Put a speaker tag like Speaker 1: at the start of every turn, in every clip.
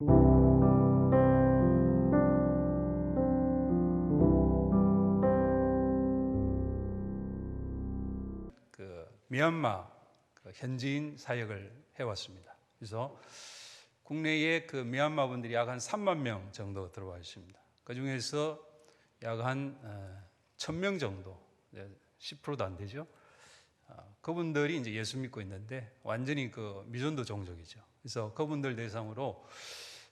Speaker 1: 미얀마 현지인 사역을 해왔습니다. 그래서 국내에 미얀마 분들이 약 한 3만 명 정도 들어와 있습니다. 그 중에서 약 한 1,000명 정도, 10%도 안 되죠. 그분들이 이제 예수 믿고 있는데 완전히 미전도 종족이죠. 그래서 그분들 대상으로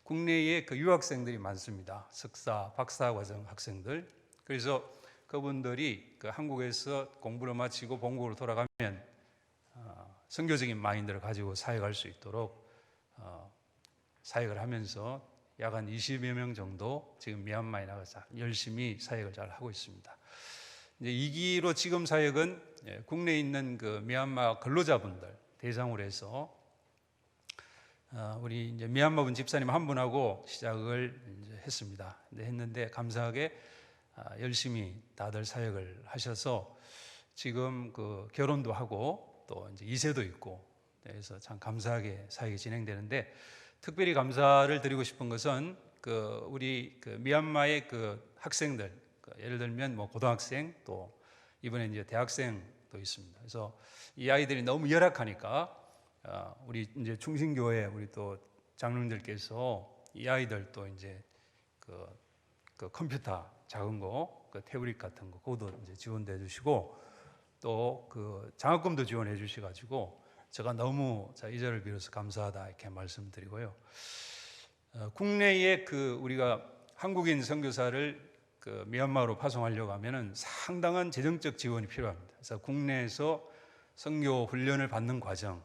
Speaker 1: 국내에 유학생들이 많습니다. 석사, 박사 과정 학생들. 그래서 그분들이 한국에서 공부를 마치고 본국으로 돌아가면 선교적인 마인드를 가지고 사역할 수 있도록 사역을 하면서 약 한 20여 명 정도 지금 미얀마에 나가서 열심히 사역을 잘 하고 있습니다. 이제 2기로 지금 사역은 국내에 있는 미얀마 근로자분들 대상으로 해서 우리 이제 미얀마 분 집사님 한 분하고 시작을 이제 했습니다. 했는데 감사하게 열심히 다들 사역을 하셔서 지금 결혼도 하고 또 이제 2세도 있고, 그래서 참 감사하게 사역이 진행되는데, 특별히 감사를 드리고 싶은 것은 우리 미얀마의 학생들, 예를 들면 고등학생, 또 이번에 이제 대학생도 있습니다. 그래서 이 아이들이 너무 열악하니까 우리 이제 충신교회 우리 또 장로님들께서 이 아이들 또 이제 컴퓨터 작은 거, 태블릿 같은 거, 그것도 이제 지원도 해주시고, 또 장학금도 지원해 주셔가지고 제가 너무 이 자리를 빌어서 감사하다 이렇게 말씀드리고요. 국내에 우리가 한국인 선교사를 미얀마로 파송하려고 하면은 상당한 재정적 지원이 필요합니다. 그래서 국내에서 선교 훈련을 받는 과정,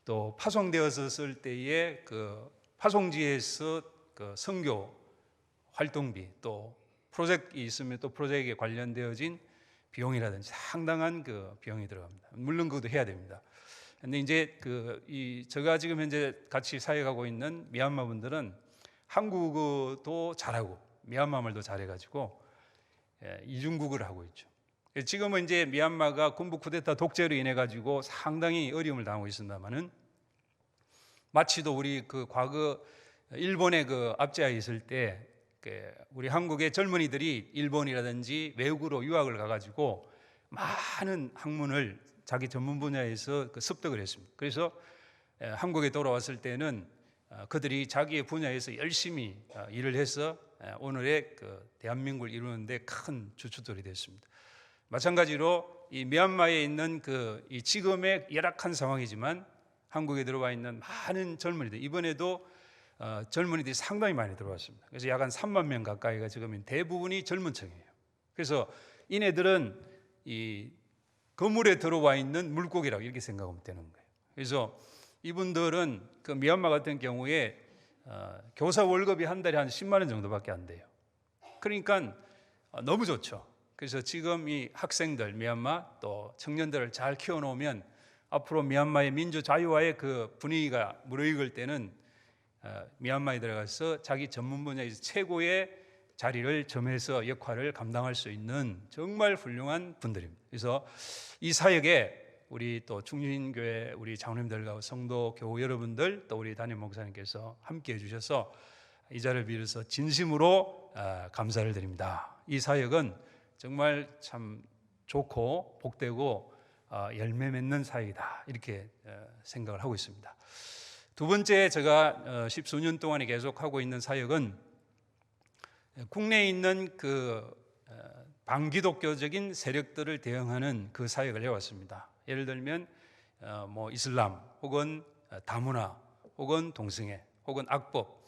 Speaker 1: 또 파송되었을 때의 파송지에서 선교 활동비, 또 프로젝트가 있으면 또 프로젝트에 관련되어진 비용이라든지 상당한 비용이 들어갑니다. 물론 그것도 해야 됩니다. 근데 이제 제가 지금 현재 같이 사역하고 있는 미얀마 분들은 한국어도 잘하고 미얀마 말도 잘해가지고 이중국어를 하고 있죠. 지금은 이제 미얀마가 군부 쿠데타 독재로 인해 가지고 상당히 어려움을 당하고 있습니다만은, 마치도 우리 과거 일본의 압제하에 있을 때 우리 한국의 젊은이들이 일본이라든지 외국으로 유학을 가가지고 많은 학문을 자기 전문 분야에서 습득을 했습니다. 그래서 한국에 돌아왔을 때는 그들이 자기의 분야에서 열심히 일을 해서 오늘의 대한민국을 이루는데 큰 주축들이 됐습니다. 마찬가지로 이 미얀마에 있는 이 지금의 열악한 상황이지만 한국에 들어와 있는 많은 젊은이들, 이번에도 젊은이들이 상당히 많이 들어왔습니다. 그래서 약 한 3만 명 가까이가 지금 대부분이 젊은 층이에요. 그래서 이네들은 이 건물에 들어와 있는 물고기라고 이렇게 생각하면 되는 거예요. 그래서 이분들은 미얀마 같은 경우에 교사 월급이 한 달에 한 10만 원 정도밖에 안 돼요. 그러니까 너무 좋죠. 그래서 지금 이 학생들, 미얀마 또 청년들을 잘 키워놓으면 앞으로 미얀마의 민주 자유화의 분위기가 무르익을 때는 미얀마에 들어가서 자기 전문 분야에서 최고의 자리를 점해서 역할을 감당할 수 있는 정말 훌륭한 분들입니다. 그래서 이 사역에 우리 또 충신교회 우리 장로님들과 성도 교우 여러분들, 또 우리 담임 목사님께서 함께 해주셔서 이 자리를 빌어서 진심으로 감사를 드립니다. 이 사역은 정말 참 좋고 복되고 열매 맺는 사역이다, 이렇게 생각을 하고 있습니다. 두 번째, 제가 십수년 동안에 계속하고 있는 사역은 국내에 있는 반기독교적인 세력들을 대응하는 사역을 해왔습니다. 예를 들면 이슬람, 혹은 다문화, 혹은 동성애, 혹은 악법,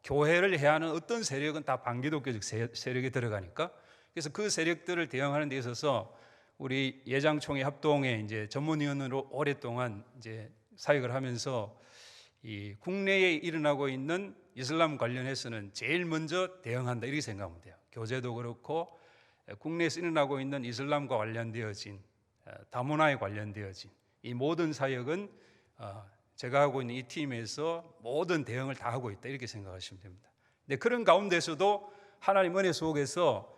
Speaker 1: 교회를 해야 하는 어떤 세력은 다 반기독교적 세력에 들어가니까, 그래서 그 세력들을 대응하는 데 있어서 우리 예장총회 합동에 이제 전문위원으로 오랫동안 이제 사역을 하면서 이 국내에 일어나고 있는 이슬람 관련해서는 제일 먼저 대응한다, 이렇게 생각하면 돼요. 교제도 그렇고 국내에서 일어나고 있는 이슬람과 관련되어진 다문화에 관련되어진 이 모든 사역은 제가 하고 있는 이 팀에서 모든 대응을 다 하고 있다, 이렇게 생각하시면 됩니다. 근데 그런 가운데서도 하나님 은혜 속에서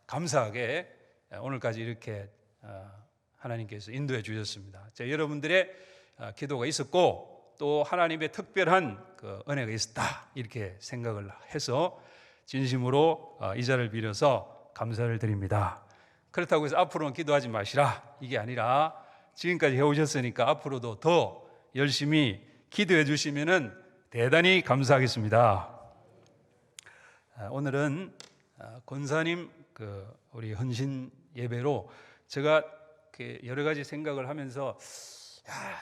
Speaker 1: 감사하게 오늘까지 이렇게 하나님께서 인도해 주셨습니다. 여러분들의 기도가 있었고, 또 하나님의 특별한 그 은혜가 있었다 이렇게 생각을 해서 진심으로 이 자를 빌어서 감사를 드립니다. 그렇다고 해서 앞으로는 기도하지 마시라 이게 아니라 지금까지 해오셨으니까 앞으로도 더 열심히 기도해 주시면은 대단히 감사하겠습니다. 오늘은 권사님 우리 헌신 예배로 제가 여러 가지 생각을 하면서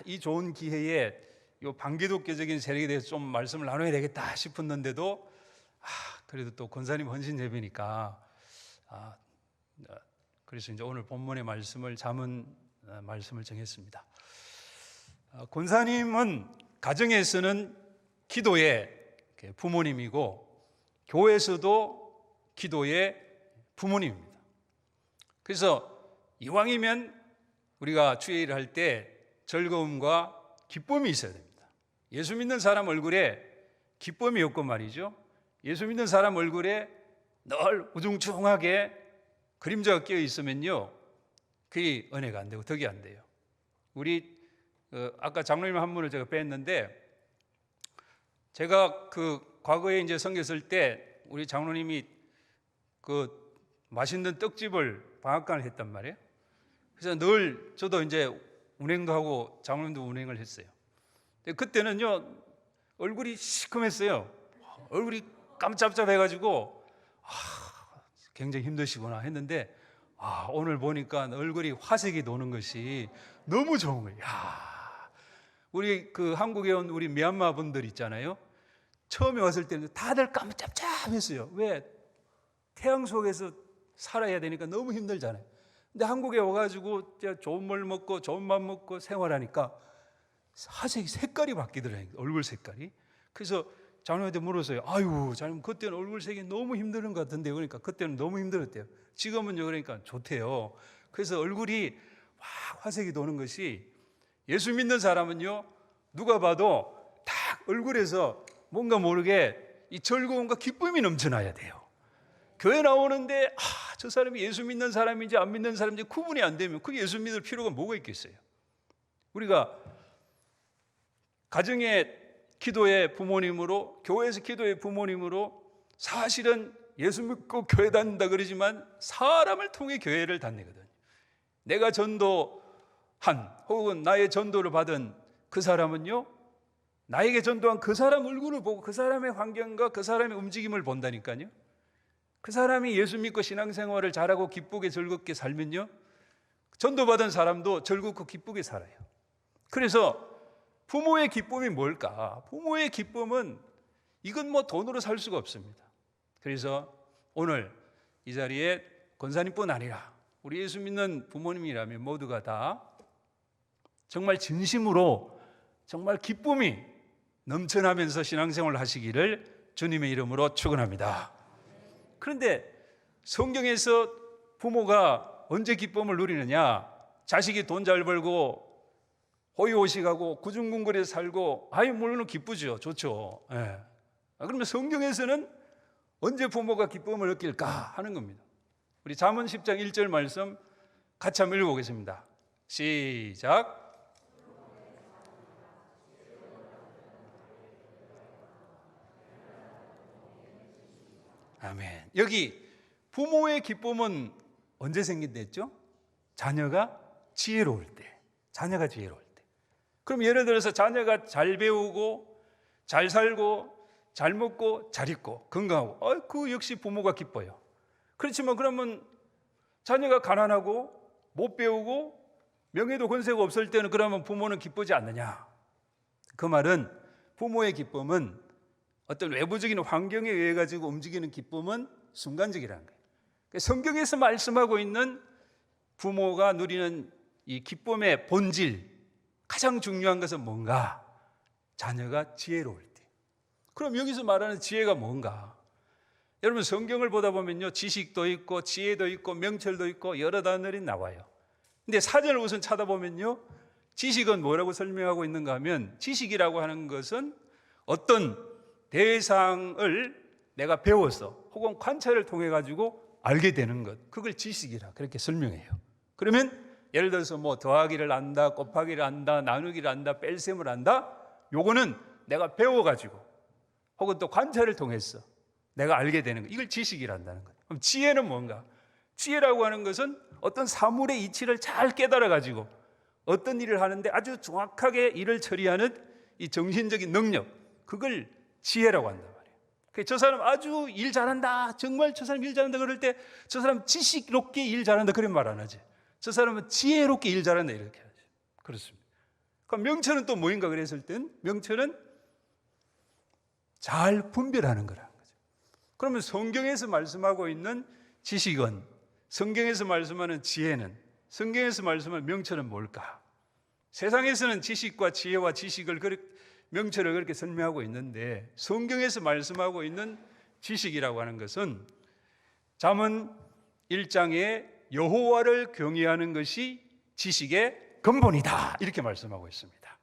Speaker 1: 이 좋은 기회에 이 반기독교적인 세력에 대해서 좀 말씀을 나눠야 되겠다 싶었는데도 그래도 또 권사님 헌신 예배니까 그래서 이제 오늘 본문의 말씀을 잠언 말씀을 정했습니다. 권사님은 가정에서는 기도의 부모님이고 교회에서도 기도의 부모님입니다. 그래서 이왕이면 우리가 주의 일을 할 때 즐거움과 기쁨이 있어야 됩니다. 예수 믿는 사람 얼굴에 기쁨이 없고 말이죠. 예수 믿는 사람 얼굴에 늘 우중충하게 그림자가 끼어 있으면요, 그게 은혜가 안 되고 덕이 안 돼요. 우리 아까 장로님 한 분을 제가 뵀는데, 제가 과거에 이제 섬겼을 때 우리 장로님이 맛있는 떡집을 방앗간을 했단 말이에요. 그래서 늘 저도 이제 운행도 하고 장로님도 운행을 했어요. 근데 그때는요 얼굴이 시커맸어요. 얼굴이 깜짝잡해가지고 굉장히 힘드시구나 했는데 오늘 보니까 얼굴이 화색이 도는 것이 너무 좋은 거예요. 우리 한국에 온 우리 미얀마 분들 있잖아요. 처음에 왔을 때는 다들 깜짝잡했어요. 왜? 태양 속에서 살아야 되니까 너무 힘들잖아요. 근데 한국에 와가지고 좋은 물 먹고 좋은 밥 먹고 생활하니까 화색이 색깔이 바뀌더라고요. 얼굴 색깔이. 그래서 장로님한테 물었어요. 아유, 장로님 그때는 얼굴색이 너무 힘든 것 같은데, 그러니까 그때는 너무 힘들었대요. 지금은요 그러니까 좋대요. 그래서 얼굴이 화색이 도는 것이, 예수 믿는 사람은요 누가 봐도 딱 얼굴에서 뭔가 모르게 이 즐거움과 기쁨이 넘쳐나야 돼요. 교회 나오는데 저 사람이 예수 믿는 사람인지 안 믿는 사람인지 구분이 안 되면 그 예수 믿을 필요가 뭐가 있겠어요? 우리가 가정의 기도의 부모님으로, 교회에서 기도의 부모님으로, 사실은 예수 믿고 교회 다닌다 그러지만 사람을 통해 교회를 다니거든요. 내가 전도한 혹은 나의 전도를 받은 그 사람은요, 나에게 전도한 그 사람 얼굴을 보고 그 사람의 환경과 그 사람의 움직임을 본다니까요. 그 사람이 예수 믿고 신앙생활을 잘하고 기쁘게 즐겁게 살면요, 전도받은 사람도 즐겁고 기쁘게 살아요. 그래서 부모의 기쁨이 뭘까? 부모의 기쁨은 이건 뭐 돈으로 살 수가 없습니다. 그래서 오늘 이 자리에 권사님뿐 아니라 우리 예수 믿는 부모님이라면 모두가 다 정말 진심으로 정말 기쁨이 넘쳐나면서 신앙생활을 하시기를 주님의 이름으로 축원합니다. 그런데 성경에서 부모가 언제 기쁨을 누리느냐? 자식이 돈 잘 벌고 호의호식하고 구중궁궐에 살고 물론 기쁘죠. 좋죠. 그러면 성경에서는 언제 부모가 기쁨을 느낄까 하는 겁니다. 우리 잠언 10장 1절 말씀 같이 한번 읽어보겠습니다. 시작. 아멘. 여기 부모의 기쁨은 언제 생긴댔죠? 자녀가 지혜로울 때. 자녀가 지혜로울 때. 그럼 예를 들어서 자녀가 잘 배우고 잘 살고 잘 먹고 잘 입고 건강하고 그 역시 부모가 기뻐요. 그렇지만 그러면 자녀가 가난하고 못 배우고 명예도 권세가 없을 때는 그러면 부모는 기쁘지 않느냐? 그 말은 부모의 기쁨은 어떤 외부적인 환경에 의해 가지고 움직이는 기쁨은 순간적이라는 거예요. 성경에서 말씀하고 있는 부모가 누리는 이 기쁨의 본질, 가장 중요한 것은 뭔가? 자녀가 지혜로울 때. 그럼 여기서 말하는 지혜가 뭔가? 여러분 성경을 보다 보면요, 지식도 있고 지혜도 있고 명철도 있고 여러 단어들이 나와요. 근데 사전을 우선 찾아보면요, 지식은 뭐라고 설명하고 있는가 하면, 지식이라고 하는 것은 어떤 대상을 내가 배워서 혹은 관찰을 통해 가지고 알게 되는 것, 그걸 지식이라 그렇게 설명해요. 그러면 예를 들어서 더하기를 안다, 곱하기를 안다, 나누기를 안다, 뺄셈을 안다, 요거는 내가 배워가지고 혹은 또 관찰을 통해서 내가 알게 되는 거, 이걸 지식이란다는 거예요. 그럼 지혜는 뭔가? 지혜라고 하는 것은 어떤 사물의 이치를 잘 깨달아가지고 어떤 일을 하는데 아주 정확하게 일을 처리하는 이 정신적인 능력, 그걸 지혜라고 한단 말이에요. 저 사람 아주 일 잘한다, 정말 저 사람 일 잘한다 그럴 때 저 사람 지식롭게 일 잘한다 그런 말 안 하지. 저 사람은 지혜롭게 일 잘한다 이렇게 하지. 그렇습니다. 그럼 명철은 또 뭐인가 그랬을 땐 명철은 잘 분별하는 거라는 거죠. 그러면 성경에서 말씀하고 있는 지식은, 성경에서 말씀하는 지혜는, 성경에서 말씀하는 명철은 뭘까? 세상에서는 지식과 지혜와 지식을 명철을 그렇게 설명하고 있는데 성경에서 말씀하고 있는 지식이라고 하는 것은 잠언 1장에 여호와를 경외하는 것이 지식의 근본이다 이렇게 말씀하고 있습니다.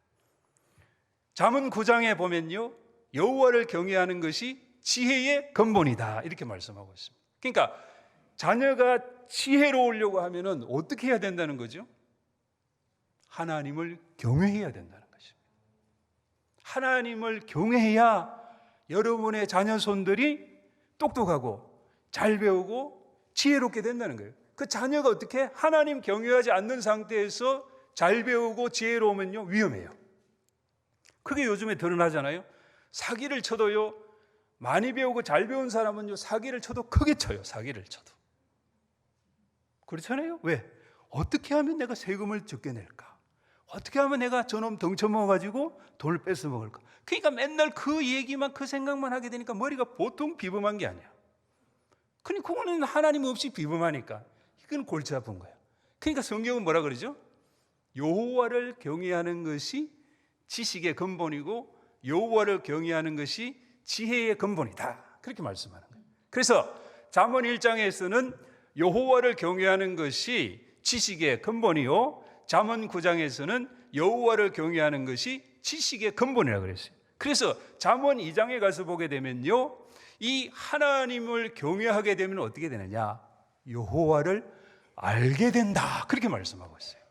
Speaker 1: 잠언 9장에 보면요, 여호와를 경외하는 것이 지혜의 근본이다 이렇게 말씀하고 있습니다. 그러니까 자녀가 지혜로우려고 하면은 어떻게 해야 된다는 거죠? 하나님을 경외해야 된다는 것입니다. 하나님을 경외해야 여러분의 자녀손들이 똑똑하고 잘 배우고 지혜롭게 된다는 거예요. 그 자녀가 어떻게 하나님 경외하지 않는 상태에서 잘 배우고 지혜로우면요 위험해요. 그게 요즘에 드러나잖아요. 사기를 쳐도요, 많이 배우고 잘 배운 사람은요 사기를 쳐도 크게 쳐요. 사기를 쳐도. 그렇잖아요. 왜? 어떻게 하면 내가 세금을 적게 낼까? 어떻게 하면 내가 저놈 덩쳐먹어가지고 돈을 뺏어먹을까? 그러니까 맨날 그 얘기만, 그 생각만 하게 되니까 머리가 보통 비범한 게 아니야. 그러니까 그거는 하나님 없이 비범하니까 이건 골치 아픈 거야. 그러니까 성경은 뭐라 그러죠? 여호와를 경외하는 것이 지식의 근본이고 여호와를 경외하는 것이 지혜의 근본이다 그렇게 말씀하는 거예요. 그래서 잠언 1장에서는 여호와를 경외하는 것이 지식의 근본이요, 잠언 9장에서는 여호와를 경외하는 것이 지식의 근본이라고 그랬어요. 그래서 잠언 2장에 가서 보게 되면요, 이 하나님을 경외하게 되면 어떻게 되느냐? 여호와를 알게 된다 그렇게 말씀하고 있어요.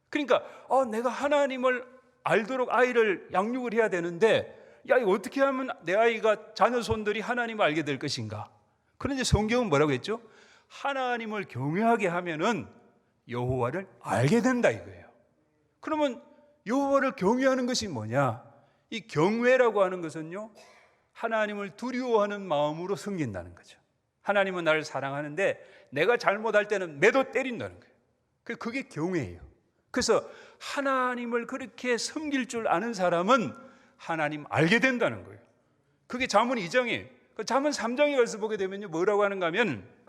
Speaker 1: 그러니까 내가 하나님을 알도록 아이를 양육을 해야 되는데, 야, 이거 어떻게 하면 내 아이가, 자녀손들이 하나님을 알게 될 것인가? 그런데 성경은 뭐라고 했죠? 하나님을 경외하게 하면은 여호와를 알게 된다 이거예요. 그러면 여호와를 경외하는 것이 뭐냐? 이 경외라고 하는 것은요, 하나님을 두려워하는 마음으로 섬긴다는 거죠. 하나님은 나를 사랑하는데 내가 잘못할 때는 매도 때린다는 거예요. 그게 경외예요. 그래서 하나님을 그렇게 섬길 줄 아는 사람은 하나님 알게 된다는 거예요. 그게 잠언 2장이에요. 잠언 3장에 가서 보게 되면요, 뭐라고 하는가 하면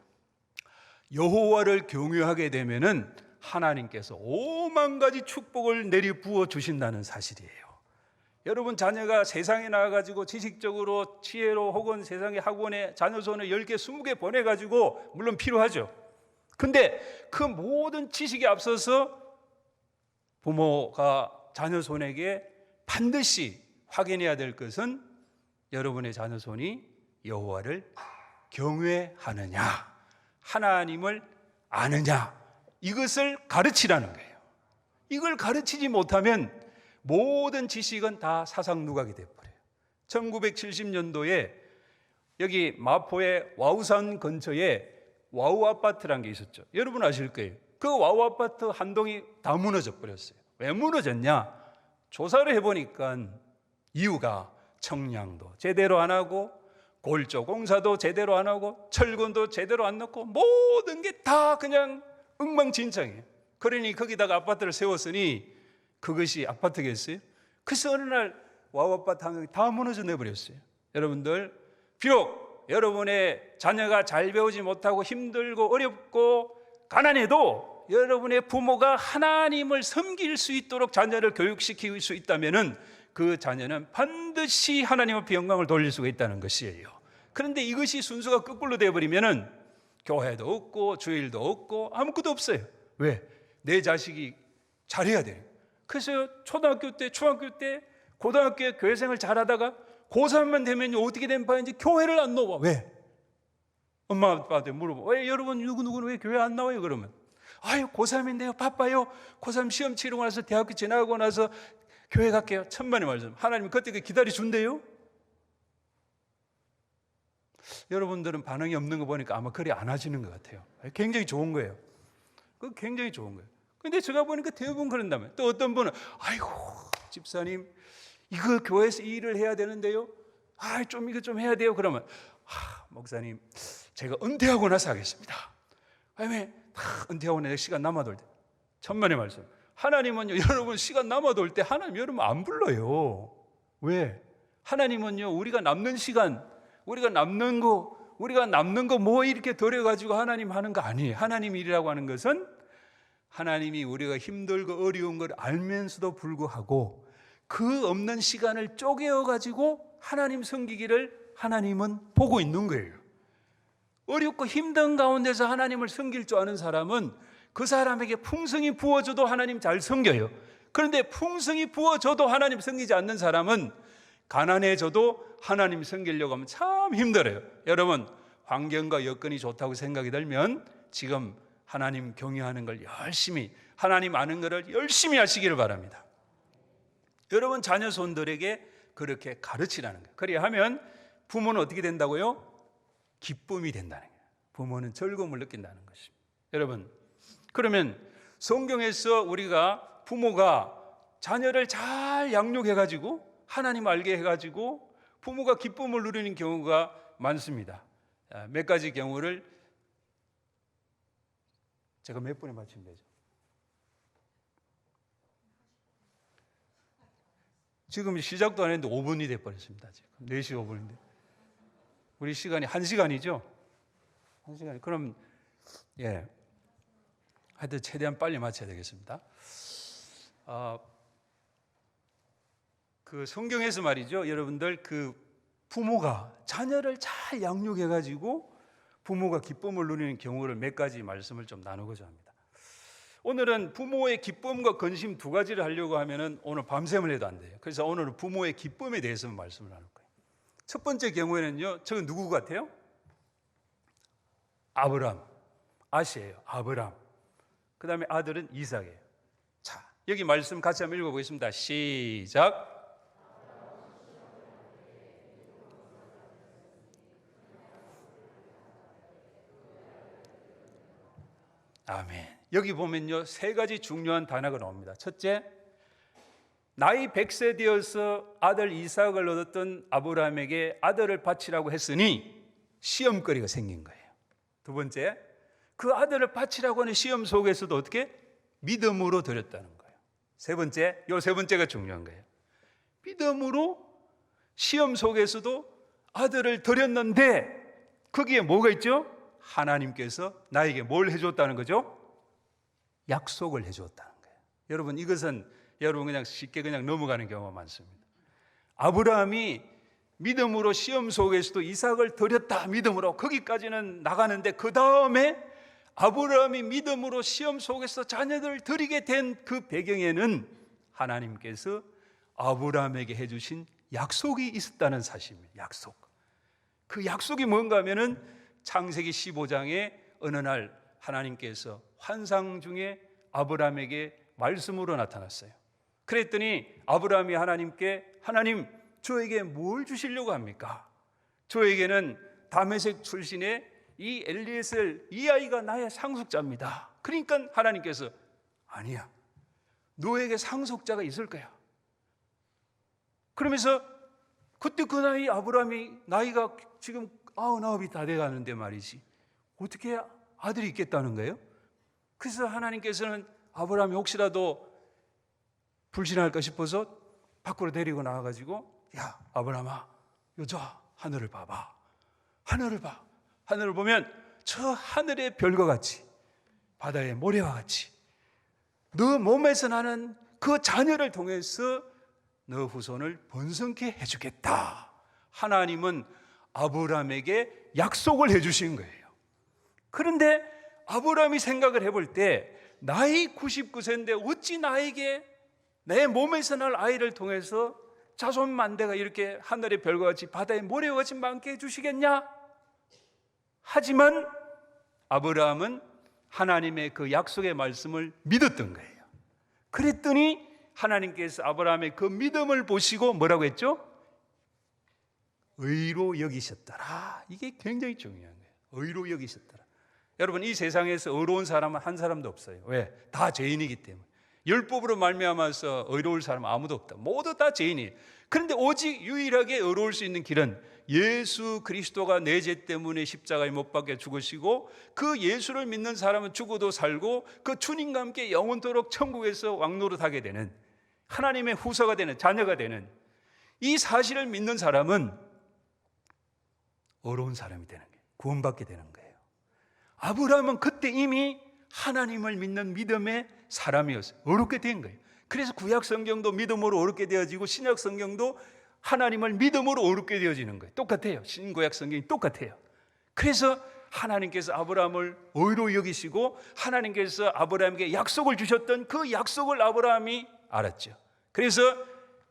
Speaker 1: 여호와를 경외하게 되면은 하나님께서 5만 가지 축복을 내리 부어 주신다는 사실이에요. 여러분 자녀가 세상에 나와가지고 지식적으로 지혜로 혹은 세상의 학원에 자녀손을 10개, 20개 보내가지고 물론 필요하죠. 근데 그 모든 지식에 앞서서 부모가 자녀손에게 반드시 확인해야 될 것은 여러분의 자녀손이 여호와를 경외하느냐, 하나님을 아느냐, 이것을 가르치라는 거예요. 이걸 가르치지 못하면 모든 지식은 다 사상누각이 되어버려요. 1970년도에 여기 마포의 와우산 근처에 와우 아파트라는 게 있었죠. 여러분 아실 거예요. 그 와우 아파트 한 동이 다 무너져 버렸어요. 왜 무너졌냐? 조사를 해보니까 이유가 청량도 제대로 안 하고 골조 공사도 제대로 안 하고 철근도 제대로 안 넣고 모든 게 다 그냥 엉망진창이에요. 그러니 거기다가 아파트를 세웠으니 그것이 아파트겠어요? 그래서 어느 날 와우 아파트 한 동이 다 무너져 내버렸어요. 여러분들, 비록 여러분의 자녀가 잘 배우지 못하고 힘들고 어렵고 가난해도 여러분의 부모가 하나님을 섬길 수 있도록 자녀를 교육시킬 수 있다면은 그 자녀는 반드시 하나님 앞에 영광을 돌릴 수가 있다는 것이에요. 그런데 이것이 순서가 거꾸로 되어버리면은 교회도 없고 주일도 없고 아무것도 없어요. 왜? 내 자식이 잘해야 돼요. 그래서 초등학교 때, 중학교 때, 고등학교에 교회생활 잘하다가 고3만 되면 어떻게 된 바인지 교회를 안 나와. 왜? 엄마 아빠한테 물어봐. 왜 여러분 누구누구는 왜 교회 안 나와요? 그러면 아유 고3인데요 바빠요. 고3 시험 치르고 나서 대학교 지나고 나서 교회 갈게요. 천만의 말씀. 하나님 그때 기다려 준대요. 여러분들은 반응이 없는 거 보니까 아마 그리 안 하시는 것 같아요. 굉장히 좋은 거예요. 그 굉장히 좋은 거예요. 근데 제가 보니까 대부분 그런다면, 또 어떤 분은 아이고 집사님 이거 교회에서 이 일을 해야 되는데요. 좀 이거 좀 해야 돼요. 그러면 목사님 제가 은퇴하고 나서 하겠습니다. 왜 은퇴하고 나서 시간 남아돌 때, 천만의 말씀. 하나님은요, 여러분 시간 남아돌 때 하나님 여러분 안 불러요. 왜? 하나님은요, 우리가 남는 시간, 우리가 남는 거 뭐 이렇게 들여가지고 하나님 하는 거 아니에요. 하나님 일이라고 하는 것은 하나님이 우리가 힘들고 어려운 걸 알면서도 불구하고 그 없는 시간을 쪼개어가지고 하나님 섬기기를 하나님은 보고 있는 거예요. 어렵고 힘든 가운데서 하나님을 섬길 줄 아는 사람은 그 사람에게 풍성이 부어져도 하나님 잘 섬겨요. 그런데 풍성이 부어져도 하나님 섬기지 않는 사람은 가난해져도 하나님 섬기려고 하면 참 힘들어요. 여러분, 환경과 여건이 좋다고 생각이 들면 지금 하나님 경외하는 걸 열심히, 하나님 아는 것을 열심히 하시기를 바랍니다. 여러분 자녀 손들에게 그렇게 가르치라는 거예요. 그래야 하면 부모는 어떻게 된다고요? 기쁨이 된다는 거예요. 부모는 즐거움을 느낀다는 것입니다. 여러분, 그러면 성경에서 우리가 부모가 자녀를 잘 양육해가지고 하나님 알게 해가지고 부모가 기쁨을 누리는 경우가 많습니다. 몇 가지 경우를 제가 몇 분에 맞추면 되죠? 지금 시작도 안 했는데 5분이 돼버렸습니다. 지금 4시 5분인데 우리 시간이 1시간이죠? 1시간이. 그럼 하여튼 최대한 빨리 마쳐야 되겠습니다. 그 성경에서 말이죠, 여러분들, 그 부모가 자녀를 잘 양육해가지고 부모가 기쁨을 누리는 경우를 몇 가지 말씀을 좀 나누고자 합니다. 오늘은 부모의 기쁨과 근심 두 가지를 하려고 하면은 오늘 밤샘을 해도 안 돼요. 그래서 오늘은 부모의 기쁨에 대해서 말씀을 나눌 거예요. 첫 번째 경우에는요, 저건 누구 같아요? 아브람, 아시예요. 아브람. 그 다음에 아들은 이삭이에요. 자, 여기 말씀 같이 한번 읽어보겠습니다. 시작. 아멘. 여기 보면요, 세 가지 중요한 단어가 나옵니다. 첫째, 나이 100세 되어서 아들 이삭을 얻었던 아브라함에게 아들을 바치라고 했으니 시험거리가 생긴 거예요. 두 번째, 그 아들을 바치라고 하는 시험 속에서도 어떻게? 믿음으로 드렸다는 거예요. 세 번째, 요 세 번째가 중요한 거예요. 믿음으로 시험 속에서도 아들을 드렸는데 거기에 뭐가 있죠? 하나님께서 나에게 뭘 해줬다는 거죠? 약속을 해줬다는 거예요. 여러분, 이것은 여러분 그냥 쉽게 그냥 넘어가는 경우가 많습니다. 아브라함이 믿음으로 시험 속에서도 이삭을 드렸다, 믿음으로, 거기까지는 나가는데 그 다음에 아브라함이 믿음으로 시험 속에서 자녀들을 드리게 된 그 배경에는 하나님께서 아브라함에게 해주신 약속이 있었다는 사실입니다. 약속. 그 약속이 뭔가 하면은 창세기 15장에 어느 날 하나님께서 환상 중에 아브라함에게 말씀으로 나타났어요. 그랬더니 아브라함이 하나님께, 하나님, 저에게 뭘 주시려고 합니까? 저에게는 다메섹 출신의 이 엘리에셀, 이 아이가 나의 상속자입니다. 그러니까 하나님께서 아니야, 너에게 상속자가 있을 거야. 그러면서 그때 그 나이 아브라함이 나이가 지금 99이 다 돼가는데 말이지, 어떻게 아들이 있겠다는 거예요? 그래서 하나님께서는 아브라함이 혹시라도 불신할까 싶어서 밖으로 데리고 나와가지고, 야 아브라함아, 여자 하늘을 봐봐. 하늘을 봐. 하늘을 보면 저 하늘의 별과 같이, 바다의 모래와 같이 너 몸에서 나는 그 자녀를 통해서 너 후손을 번성케 해주겠다. 하나님은 아브라함에게 약속을 해주신 거예요. 그런데 아브라함이 생각을 해볼 때 나이 99세인데 어찌 나에게 내 몸에서 날 아이를 통해서 자손 만대가 이렇게 하늘의 별과 같이 바다의 모래와 같이 많게 해주시겠냐? 하지만 아브라함은 하나님의 그 약속의 말씀을 믿었던 거예요. 그랬더니 하나님께서 아브라함의 그 믿음을 보시고 뭐라고 했죠? 의로 여기셨더라. 이게 굉장히 중요한 거예요. 의로 여기셨더라. 여러분, 이 세상에서 의로운 사람은 한 사람도 없어요. 왜? 다 죄인이기 때문에. 율법으로 말미암아서 의로울 사람은 아무도 없다. 모두 다 죄인이에요. 그런데 오직 유일하게 의로울 수 있는 길은 예수 그리스도가 내 죄 때문에 십자가에 못 박혀 죽으시고 그 예수를 믿는 사람은 죽어도 살고 그 주님과 함께 영원토록 천국에서 왕노릇하게 되는, 하나님의 후사가 되는, 자녀가 되는 이 사실을 믿는 사람은 의로운 사람이 되는 거예요. 구원받게 되는 거예요. 아브라함은 그때 이미 하나님을 믿는 믿음의 사람이었어요. 의롭게 된 거예요. 그래서 구약 성경도 믿음으로 의롭게 되어지고 신약 성경도 하나님을 믿음으로 의롭게 되어지는 거예요. 똑같아요. 신구약 성경이 똑같아요. 그래서 하나님께서 아브라함을 의로 여기시고 하나님께서 아브라함에게 약속을 주셨던 그 약속을 아브라함이 알았죠. 그래서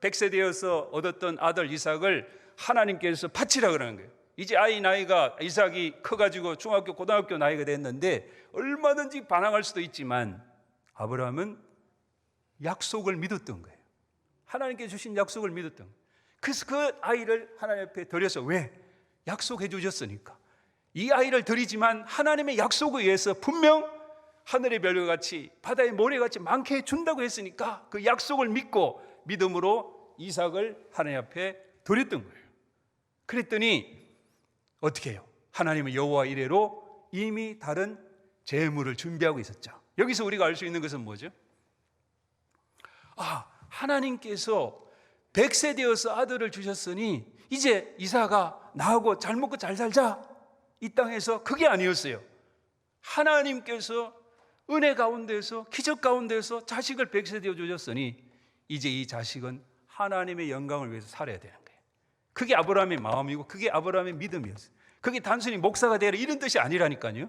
Speaker 1: 100세 되어서 얻었던 아들 이삭을 하나님께서 바치라 그러는 거예요. 이제 아이 나이가, 이삭이 커가지고 중학교 고등학교 나이가 됐는데 얼마든지 반항할 수도 있지만 아브라함은 약속을 믿었던 거예요. 하나님께 주신 약속을 믿었던 거예요. 그래서 그 아이를 하나님 앞에 드려서, 왜? 약속해 주셨으니까. 이 아이를 드리지만 하나님의 약속에 의해서 분명 하늘의 별과 같이 바다의 모래같이 많게 해준다고 했으니까 그 약속을 믿고 믿음으로 이삭을 하나님 앞에 드렸던 거예요. 그랬더니 어떻게 해요? 하나님은 여호와 이레로 이미 다른 제물을 준비하고 있었죠. 여기서 우리가 알 수 있는 것은 뭐죠? 하나님께서 100세 되어서 아들을 주셨으니 이제 이삭아 나하고 잘 먹고 잘 살자, 이 땅에서. 그게 아니었어요. 하나님께서 은혜 가운데서, 기적 가운데서 자식을 100세 되어 주셨으니 이제 이 자식은 하나님의 영광을 위해서 살아야 되는 거예요. 그게 아브라함의 마음이고 그게 아브라함의 믿음이었어요. 그게 단순히 목사가 되라 이런 뜻이 아니라니까요.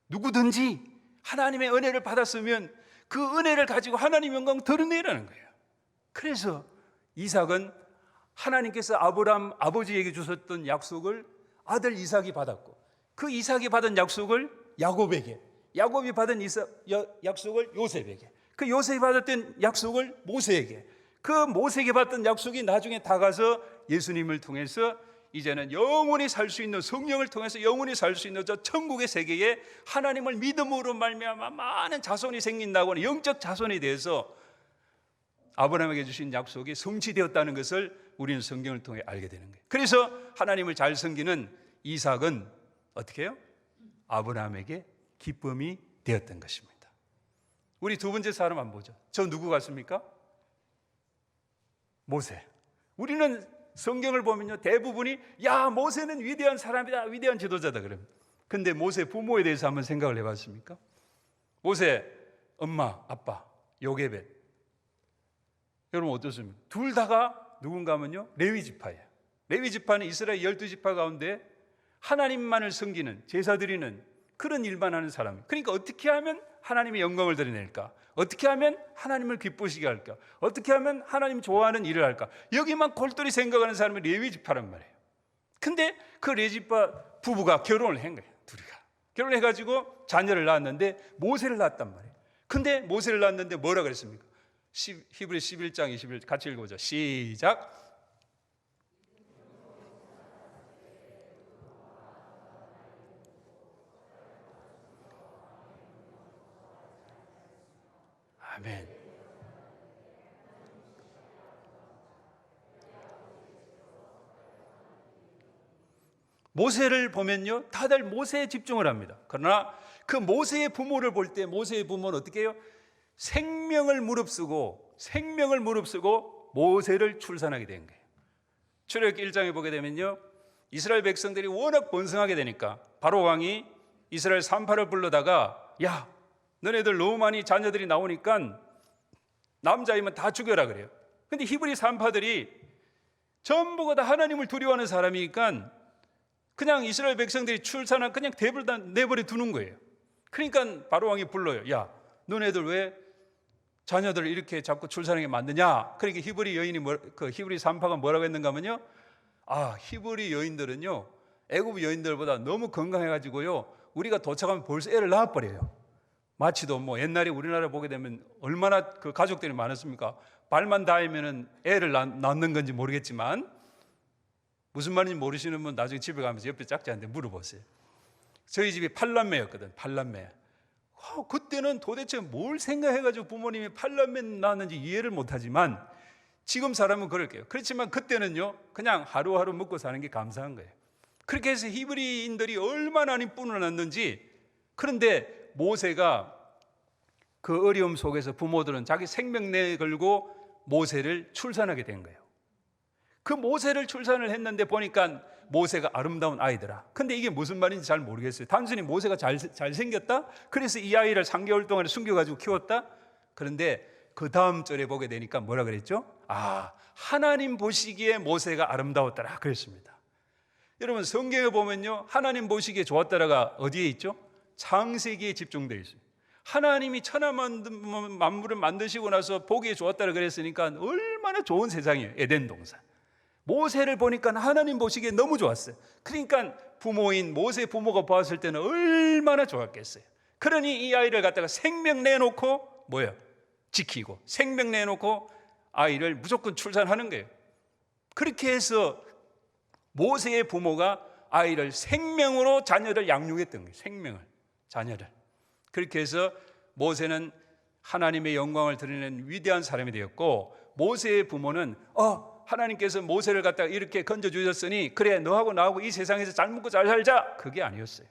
Speaker 1: 누구든지 하나님의 은혜를 받았으면 그 은혜를 가지고 하나님의 영광을 드러내라는 거예요. 그래서 이삭은 하나님께서 아브라함 아버지에게 주셨던 약속을 아들 이삭이 받았고, 그 이삭이 받은 약속을 야곱에게, 야곱이 받은 약속을 요셉에게, 그 요셉이 받았던 약속을 모세에게, 그 모세에게 받던 약속이 나중에 다 가서 예수님을 통해서 이제는 영원히 살 수 있는, 성령을 통해서 영원히 살 수 있는 저 천국의 세계에 하나님을 믿음으로 말미암아 많은 자손이 생긴다고 하는 영적 자손에 대해서 아브라함에게 주신 약속이 성취되었다는 것을 우리는 성경을 통해 알게 되는 거예요. 그래서 하나님을 잘 섬기는 이삭은 어떻게 해요? 아브라함에게 기쁨이 되었던 것입니다. 우리 두 번째 사람 한번 보죠. 저 누구 같습니까? 모세. 우리는 성경을 보면요, 대부분이 모세는 위대한 사람이다, 위대한 지도자다 그래요. 근데 모세 부모에 대해서 한번 생각을 해봤습니까? 모세 엄마, 아빠 요게벳, 여러분 어떻습니까? 둘 다가 누군가 하면요, 레위 지파예요. 레위 지파는 이스라엘 12지파 가운데 하나님만을 섬기는, 제사 드리는 그런 일만 하는 사람이에요. 그러니까 어떻게 하면 하나님의 영광을 드러낼까? 어떻게 하면 하나님을 기쁘시게 할까? 어떻게 하면 하나님 좋아하는 일을 할까? 여기만 골똘히 생각하는 사람이 레위 지파란 말이에요. 근데 그 레위 지파 부부가 결혼을 한 거예요. 둘이가 결혼해가지고 자녀를 낳았는데 모세를 낳았단 말이에요. 근데 모세를 낳았는데 뭐라 그랬습니까? 히브리 11장 21 같이 읽어보죠. 시작. 아멘. 모세를 보면요, 다들 모세에 집중을 합니다. 그러나 그 모세의 부모를 볼 때 모세의 부모는 어떻게 해요? 생명을 무릅쓰고 모세를 출산하게 된 거예요. 출애굽기 1장에 보게 되면요, 이스라엘 백성들이 워낙 번성하게 되니까 바로 왕이 이스라엘 산파를 불러다가 너네들 너무 많이 자녀들이 나오니까 남자이면 다 죽여라 그래요. 근데 히브리 산파들이 전부가 다 하나님을 두려워하는 사람이니까 그냥 이스라엘 백성들이 출산한 그냥 대부분 다 내버려 두는 거예요. 그러니까 바로 왕이 불러요. 너네들 왜 자녀들을 이렇게 자꾸 출산하게 만드냐? 그러니까 히브리 여인이 히브리 산파가 뭐라고 했는가 하면요, 히브리 여인들은요 애굽 여인들보다 너무 건강해가지고요 우리가 도착하면 벌써 애를 낳아버려요. 마치도 뭐 옛날에 우리나라 보게 되면 얼마나 그 가족들이 많았습니까? 발만 닿으면은 애를 낳는 건지 모르겠지만, 무슨 말인지 모르시는 분 나중에 집에 가면서 옆에 짝지한테 물어보세요. 저희 집이 8남매였거든. 8남매. 그때는 도대체 뭘 생각해가지고 부모님이 8남매 낳았는지 이해를 못하지만, 지금 사람은 그럴게요. 그렇지만 그때는요, 그냥 하루하루 먹고 사는 게 감사한 거예요. 그렇게 해서 히브리인들이 얼마나 이쁨을 나눴는지. 그런데 모세가 그 어려움 속에서 부모들은 자기 생명 내걸고 모세를 출산하게 된 거예요. 그 모세를 출산을 했는데 보니까 모세가 아름다운 아이더라. 근데 이게 무슨 말인지 잘 모르겠어요. 단순히 모세가 잘생겼다? 그래서 이 아이를 3개월 동안 숨겨가지고 키웠다? 그런데 그 다음 절에 보게 되니까 뭐라 그랬죠? 하나님 보시기에 모세가 아름다웠더라 그랬습니다. 여러분, 성경에 보면요, 하나님 보시기에 좋았더라가 어디에 있죠? 창세기에 집중되어 있습니다. 하나님이 천하 만물을 만드시고 나서 보기에 좋았다라 그랬으니까 얼마나 좋은 세상이에요. 에덴 동산. 모세를 보니까 하나님 보시기에 너무 좋았어요. 그러니까 부모인 모세 부모가 보았을 때는 얼마나 좋았겠어요. 그러니 이 아이를 갖다가 생명 내놓고 지키고 생명 내놓고 아이를 무조건 출산하는 거예요. 그렇게 해서 모세의 부모가 아이를 생명으로 자녀를 양육했던 거예요. 생명을, 자녀를. 그렇게 해서 모세는 하나님의 영광을 드러내는 위대한 사람이 되었고, 모세의 부모는 하나님께서 모세를 갖다가 이렇게 건져주셨으니 그래 너하고 나하고 이 세상에서 잘 먹고 잘 살자, 그게 아니었어요.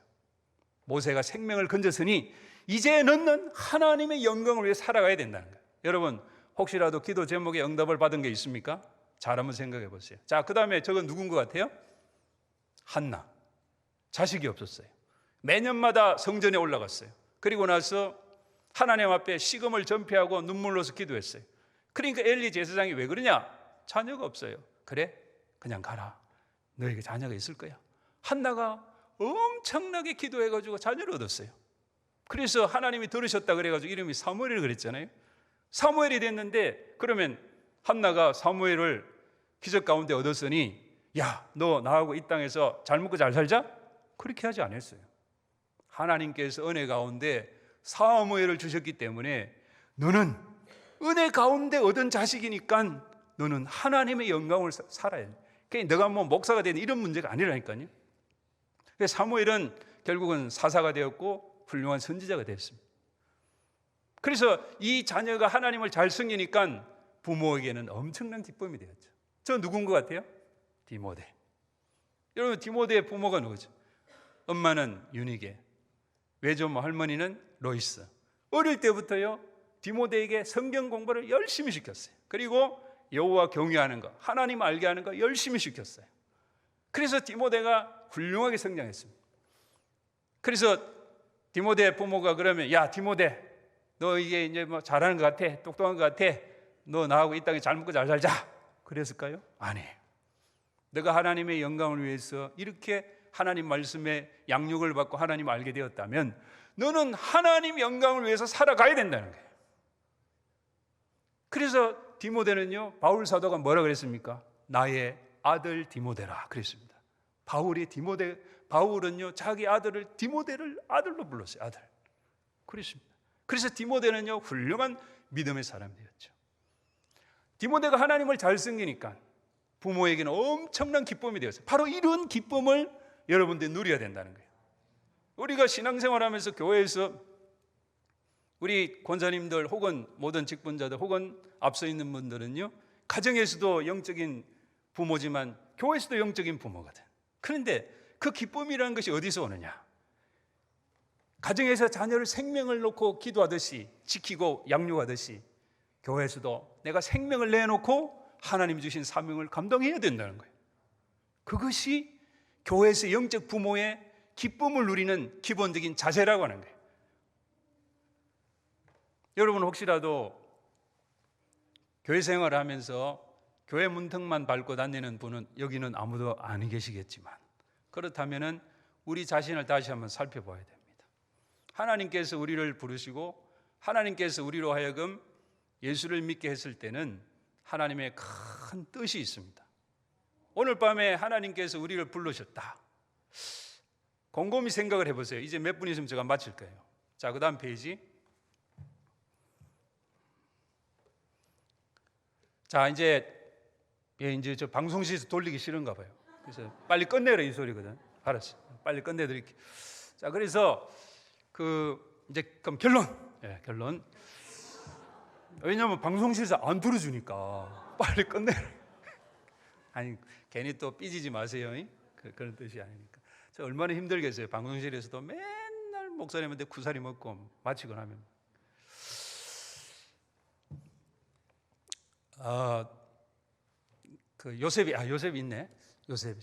Speaker 1: 모세가 생명을 건졌으니 이제 너는 하나님의 영광을 위해 살아가야 된다는 거예요. 여러분, 혹시라도 기도 제목에 응답을 받은 게 있습니까? 잘 한번 생각해 보세요. 자, 그 다음에 저건 누군 것 같아요? 한나. 자식이 없었어요. 매년마다 성전에 올라갔어요. 그리고 나서 하나님 앞에 식음을 전폐하고 눈물로서 기도했어요. 그러니까 엘리 제사장이 왜 그러냐? 자녀가 없어요. 그래? 그냥 가라. 너에게 자녀가 있을 거야. 한나가 엄청나게 기도해가지고 자녀를 얻었어요. 그래서 하나님이 들으셨다 그래가지고 이름이 사무엘이라고 그랬잖아요. 사무엘이 됐는데, 그러면 한나가 사무엘을 기적 가운데 얻었으니 야, 너 나하고 이 땅에서 잘 먹고 잘 살자? 그렇게 하지 않았어요. 하나님께서 은혜 가운데 사무엘을 주셨기 때문에 너는 은혜 가운데 얻은 자식이니까 너는 하나님의 영광을 살아야 돼. 그러니까 너가 뭐 목사가 되는 이런 문제가 아니라니까요. 그래서 사무엘은 결국은 사사가 되었고 훌륭한 선지자가 됐습니다. 그래서 이 자녀가 하나님을 잘 섬기니까 부모에게는 엄청난 기쁨이 되었죠. 저 누군 것 같아요? 디모데. 여러분, 디모데의 부모가 누구죠? 엄마는 유니게, 외조모 할머니는 로이스. 어릴 때부터요, 디모데에게 성경 공부를 열심히 시켰어요. 그리고 여호와 경외하는 거, 하나님 알게 하는 거 열심히 시켰어요. 그래서 디모데가 훌륭하게 성장했습니다. 그래서 디모데 부모가 그러면 야, 디모데, 너 이게 이제 뭐 잘하는 것 같아, 똑똑한 것 같아, 너 나하고 이 땅에 잘 먹고 잘 살자, 그랬을까요? 아니에요. 너가 하나님의 영광을 위해서 이렇게 하나님 말씀에 양육을 받고 하나님을 알게 되었다면 너는 하나님 영광을 위해서 살아가야 된다는 거예요. 그래서 디모데는요, 바울 사도가 뭐라 그랬습니까? 나의 아들 디모데라 그랬습니다. 바울은요, 자기 아들을 디모데를 아들로 불렀어요. 아들. 그랬습니다. 그래서 디모데는요, 훌륭한 믿음의 사람이 되었죠. 디모데가 하나님을 잘 섬기니까 부모에게는 엄청난 기쁨이 되었어요. 바로 이런 기쁨을 여러분들이 누려야 된다는 거예요. 우리가 신앙생활하면서 교회에서 우리 권사님들 혹은 모든 직분자들 혹은 앞서 있는 분들은요, 가정에서도 영적인 부모지만 교회에서도 영적인 부모거든. 그런데 그 기쁨이라는 것이 어디서 오느냐? 가정에서 자녀를 생명을 놓고 기도하듯이 지키고 양육하듯이 교회에서도 내가 생명을 내놓고 하나님 주신 사명을 감당해야 된다는 거예요. 그것이 교회에서 영적 부모의 기쁨을 누리는 기본적인 자세라고 하는 거예요. 여러분, 혹시라도 교회 생활을 하면서 교회 문턱만 밟고 다니는 분은 여기는 아무도 안 계시겠지만, 그렇다면 우리 자신을 다시 한번 살펴봐야 됩니다. 하나님께서 우리를 부르시고 하나님께서 우리로 하여금 예수를 믿게 했을 때는 하나님의 큰 뜻이 있습니다. 오늘 밤에 하나님께서 우리를 부르셨다. 곰곰이 생각을 해보세요. 이제 몇 분 있으면 제가 마칠 거예요. 자, 그 다음 페이지. 자, 이제 저 방송실에서 돌리기 싫은가 봐요. 그래서 빨리 끝내라 이 소리거든. 알았어. 빨리 끝내드릴게. 자, 그래서 이제 그럼 결론. 왜냐하면 방송실에서 안 들어주니까 빨리 끝내라. 아니, 괜히 또 삐지지 마세요. 그런 뜻이 아니니까. 저 얼마나 힘들겠어요. 방송실에서도 맨날 목사님한테 구사리 먹고 마치고 나면. 요셉이 있네.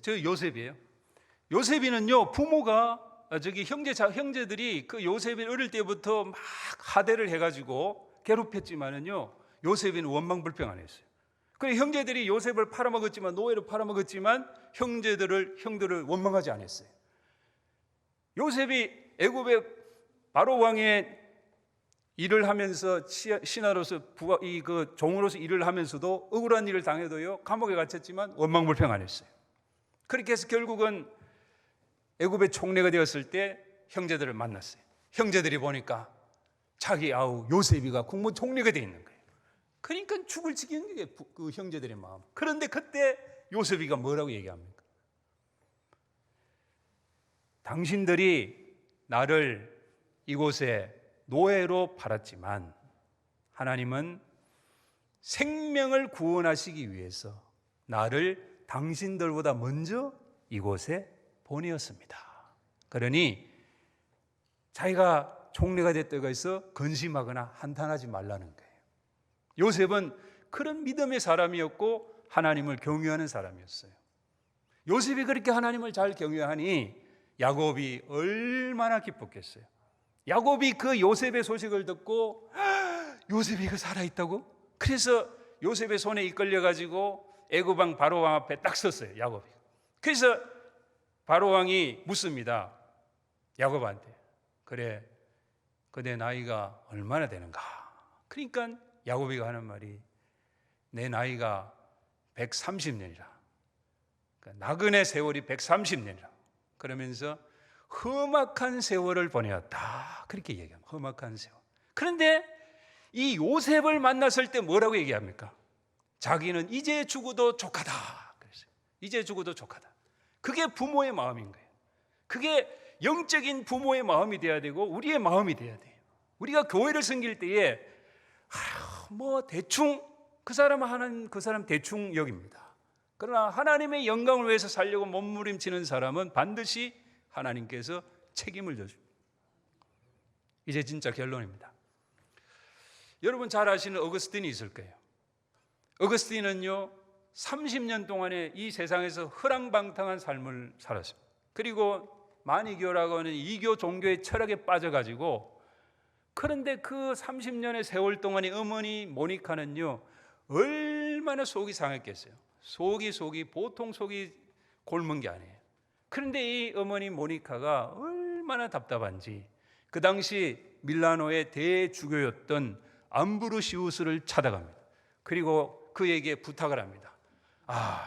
Speaker 1: 저 요셉이에요. 요셉이는요, 부모가 형제들이 그 요셉이 어릴 때부터 막 하대를 해가지고 괴롭혔지만은요, 요셉이는 원망불평 안 했어요. 그래, 형제들이 요셉을 팔아먹었지만, 노예로 팔아먹었지만 형들을 원망하지 않았어요. 요셉이 애굽의 바로 왕의 일을 하면서 신하로서 종으로서 일을 하면서도 억울한 일을 당해도요, 감옥에 갇혔지만 원망불평 안 했어요. 그렇게 해서 결국은 애굽의 총리가 되었을 때 형제들을 만났어요. 형제들이 보니까 요셉이가 국무총리가 되어 있는 거예요. 그러니까 죽을 지경인 게 그 형제들의 마음. 그런데 그때 요셉이가 뭐라고 얘기합니까? 당신들이 나를 이곳에 노예로 팔았지만 하나님은 생명을 구원하시기 위해서 나를 당신들보다 먼저 이곳에 보내었습니다. 그러니 자기가 총리가 됐다고 해서 근심하거나 한탄하지 말라는 거예요. 요셉은 그런 믿음의 사람이었고 하나님을 경외하는 사람이었어요. 요셉이 그렇게 하나님을 잘 경외하니 야곱이 얼마나 기뻤겠어요. 야곱이 그 요셉의 소식을 듣고 요셉이 살아있다고? 그래서 요셉의 손에 이끌려가지고 애굽 왕 바로 왕 앞에 딱 섰어요, 야곱이. 그래서 바로 왕이 묻습니다, 야곱한테. 그래, 그대 나이가 얼마나 되는가? 그러니까 야곱이가 하는 말이 내 나이가 130년이라. 그러니까 나그네 세월이 130년이라. 그러면서 험악한 세월을 보내었다. 그렇게 얘기합니다. 험악한 세월. 그런데 이 요셉을 만났을 때 뭐라고 얘기합니까? 자기는 이제 죽어도 족하다. 그랬어요. 이제 죽어도 족하다. 그게 부모의 마음인 거예요. 그게 영적인 부모의 마음이 돼야 되고 우리의 마음이 돼야 돼요. 우리가 교회를 섬길 때에 대충 그 사람 대충 여깁니다. 그러나 하나님의 영광을 위해서 살려고 몸부림치는 사람은 반드시 하나님께서 책임을 져줍니다. 이제 진짜 결론입니다. 여러분 잘 아시는 어거스틴이 있을 거예요. 어거스틴은요 30년 동안에 이 세상에서 허랑방탕한 삶을 살았습니다. 그리고 마니교라고 하는 이교 종교의 철학에 빠져가지고, 그런데 그 30년의 세월 동안에 어머니 모니카는요 얼마나 속이 상했겠어요. 속이 보통 속이 곪은 게 아니에요. 그런데 이 어머니 모니카가 얼마나 답답한지 그 당시 밀라노의 대주교였던 암브로시우스를 찾아갑니다. 그리고 그에게 부탁을 합니다.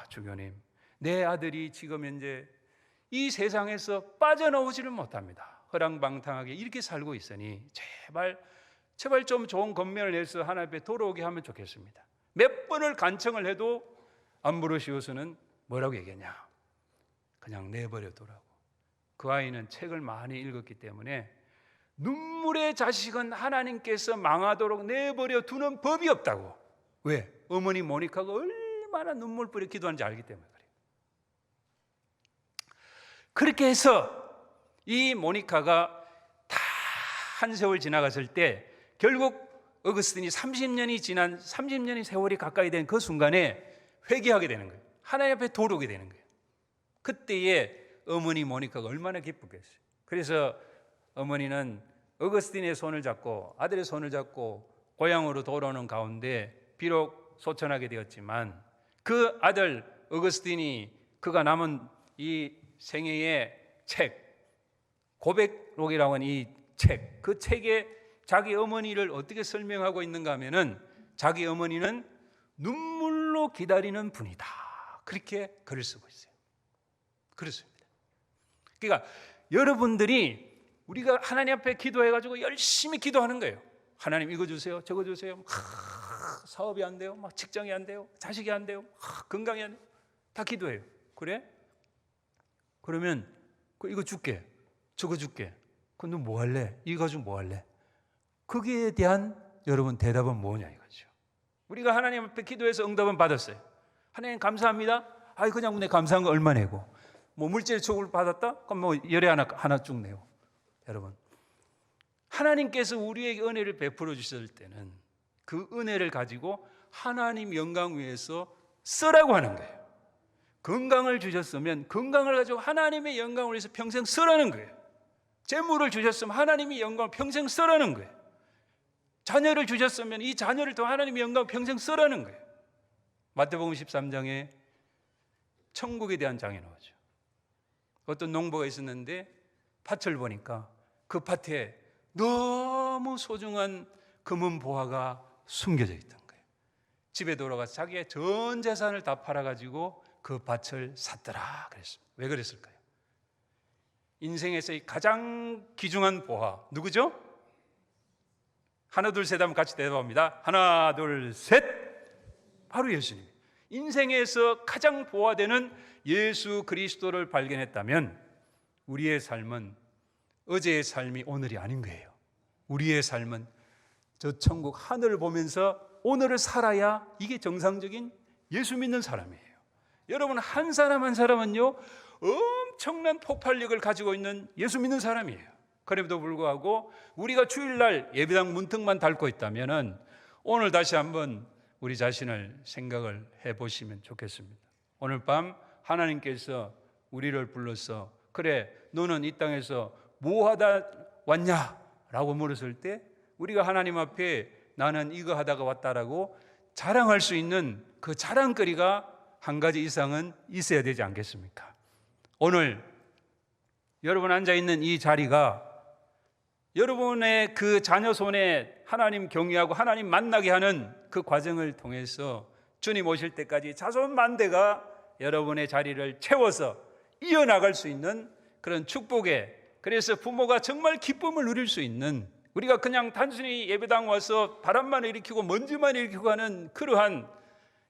Speaker 1: 주교님, 내 아들이 지금 현재 이 세상에서 빠져나오지를 못합니다. 허랑방탕하게 이렇게 살고 있으니 제발 좀 좋은 권면을 내서 하나님 앞에 돌아오게 하면 좋겠습니다. 몇 번을 간청을 해도 암브로시우스는 뭐라고 얘기했냐? 그냥 내버려두라고. 그 아이는 책을 많이 읽었기 때문에 눈물의 자식은 하나님께서 망하도록 내버려 두는 법이 없다고. 왜? 어머니 모니카가 얼마나 눈물 뿌려 기도하는지 알기 때문에 그래요. 그렇게 해서 이 모니카가 다 한 세월 지나갔을 때 결국 어거스틴이 30년이 세월이 가까이 된 그 순간에 회개하게 되는 거예요. 하나님 앞에 돌아오게 되는 거예요. 그때에 어머니 모니카가 얼마나 기쁘겠어요. 그래서 어머니는 어거스틴의 손을 잡고 아들의 손을 잡고 고향으로 돌아오는 가운데 비록 소천하게 되었지만 그 아들 어거스틴이 그가 남은 이 생애의 책 고백록이라고 하는 이 책, 그 책에 자기 어머니를 어떻게 설명하고 있는가 하면은 자기 어머니는 눈물로 기다리는 분이다. 그렇게 글을 쓰고 있어요. 그렇습니다. 그러니까 여러분들이 우리가 하나님 앞에 기도해가지고 열심히 기도하는 거예요. 하나님 이거 주세요, 저거 주세요. 사업이 안 돼요, 막 직장이 안 돼요, 자식이 안 돼요, 건강이 안 돼요. 다 기도해요. 그래? 그러면 이거 줄게, 저거 줄게. 그럼 너 뭐 할래? 이거 가지고 뭐 할래? 거기에 대한 여러분 대답은 뭐냐 이거죠. 우리가 하나님 앞에 기도해서 응답은 받았어요. 하나님 감사합니다. 그냥 내 감사한 거 얼마 내고, 뭐 물질 축복을 받았다? 그럼 뭐 열에 하나 쭉 내요. 여러분, 하나님께서 우리에게 은혜를 베풀어 주실 때는 그 은혜를 가지고 하나님 영광 위해서 쓰라고 하는 거예요. 건강을 주셨으면 건강을 가지고 하나님의 영광을 위해서 평생 쓰라는 거예요. 재물을 주셨으면 하나님의 영광을 평생 쓰라는 거예요. 자녀를 주셨으면 이 자녀를 통해 하나님의 영광을 평생 쓰라는 거예요. 마태복음 13장에 천국에 대한 장이 나오죠. 어떤 농부가 있었는데 밭을 보니까 그 밭에 너무 소중한 금은 보화가 숨겨져 있던 거예요. 집에 돌아가서 자기의 전 재산을 다 팔아가지고 그 밭을 샀더라 그랬습니다. 왜 그랬을까요? 인생에서의 가장 귀중한 보화 누구죠? 하나 둘 셋 하면 같이 대답합니다. 하나 둘 셋. 바로 예수님. 인생에서 가장 보화되는 예수 그리스도를 발견했다면 우리의 삶은 어제의 삶이 오늘이 아닌 거예요. 우리의 삶은 저 천국 하늘을 보면서 오늘을 살아야 이게 정상적인 예수 믿는 사람이에요. 여러분, 한 사람 한 사람은요 엄청난 폭발력을 가지고 있는 예수 믿는 사람이에요. 그럼에도 불구하고 우리가 주일날 예배당 문턱만 닳고 있다면 오늘 다시 한번 우리 자신을 생각을 해보시면 좋겠습니다. 오늘 밤 하나님께서 우리를 불러서 그래 너는 이 땅에서 뭐 하다 왔냐? 라고 물었을 때 우리가 하나님 앞에 나는 이거 하다가 왔다라고 자랑할 수 있는 그 자랑거리가 한 가지 이상은 있어야 되지 않겠습니까? 오늘 여러분 앉아있는 이 자리가 여러분의 그 자녀 손에 하나님 경외하고 하나님 만나게 하는 그 과정을 통해서 주님 오실 때까지 자손만대가 여러분의 자리를 채워서 이어나갈 수 있는 그런 축복에, 그래서 부모가 정말 기쁨을 누릴 수 있는, 우리가 그냥 단순히 예배당 와서 바람만 일으키고 먼지만 일으키고 하는 그러한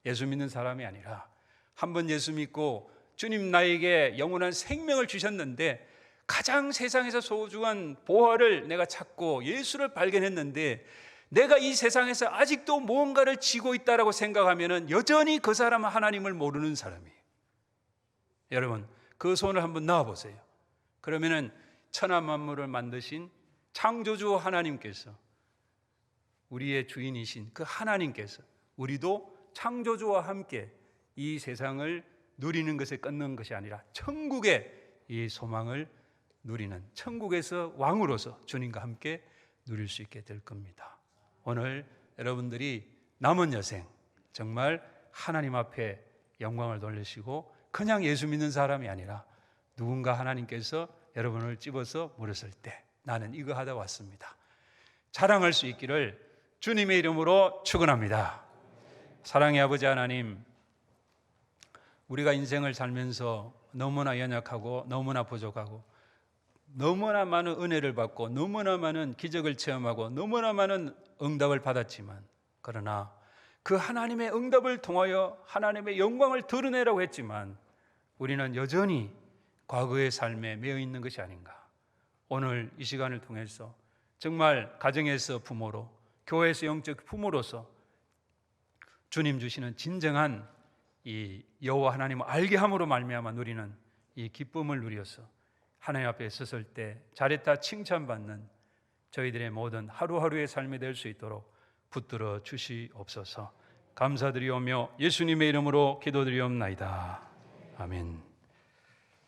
Speaker 1: 예수 믿는 사람이 아니라 한번 예수 믿고 주님 나에게 영원한 생명을 주셨는데 가장 세상에서 소중한 보화를 내가 찾고 예수를 발견했는데 내가 이 세상에서 아직도 무언가를 지고 있다라고 생각하면 여전히 그 사람은 하나님을 모르는 사람이에요. 여러분, 그 손을 한번 놔보세요. 그러면은 천하 만물을 만드신 창조주 하나님께서, 우리의 주인이신 그 하나님께서 우리도 창조주와 함께 이 세상을 누리는 것에 끊는 것이 아니라 천국의 이 소망을 누리는, 천국에서 왕으로서 주님과 함께 누릴 수 있게 될 겁니다. 오늘 여러분들이 남은 여생 정말 하나님 앞에 영광을 돌리시고 그냥 예수 믿는 사람이 아니라 누군가 하나님께서 여러분을 집어서 물었을 때 나는 이거 하다 왔습니다, 자랑할 수 있기를 주님의 이름으로 축원합니다. 사랑의 아버지 하나님, 우리가 인생을 살면서 너무나 연약하고 너무나 부족하고 너무나 많은 은혜를 받고 너무나 많은 기적을 체험하고 너무나 많은 응답을 받았지만, 그러나 그 하나님의 응답을 통하여 하나님의 영광을 드러내라고 했지만 우리는 여전히 과거의 삶에 매여 있는 것이 아닌가. 오늘 이 시간을 통해서 정말 가정에서 부모로, 교회에서 영적 부모로서 주님 주시는 진정한 이 여호와 하나님을 알게 함으로 말미암아 누리는 이 기쁨을 누려서 하나님 앞에 섰을 때 잘했다 칭찬받는 저희들의 모든 하루하루의 삶이 될 수 있도록 붙들어 주시옵소서. 감사드리오며 예수님의 이름으로 기도드리옵나이다. 아멘.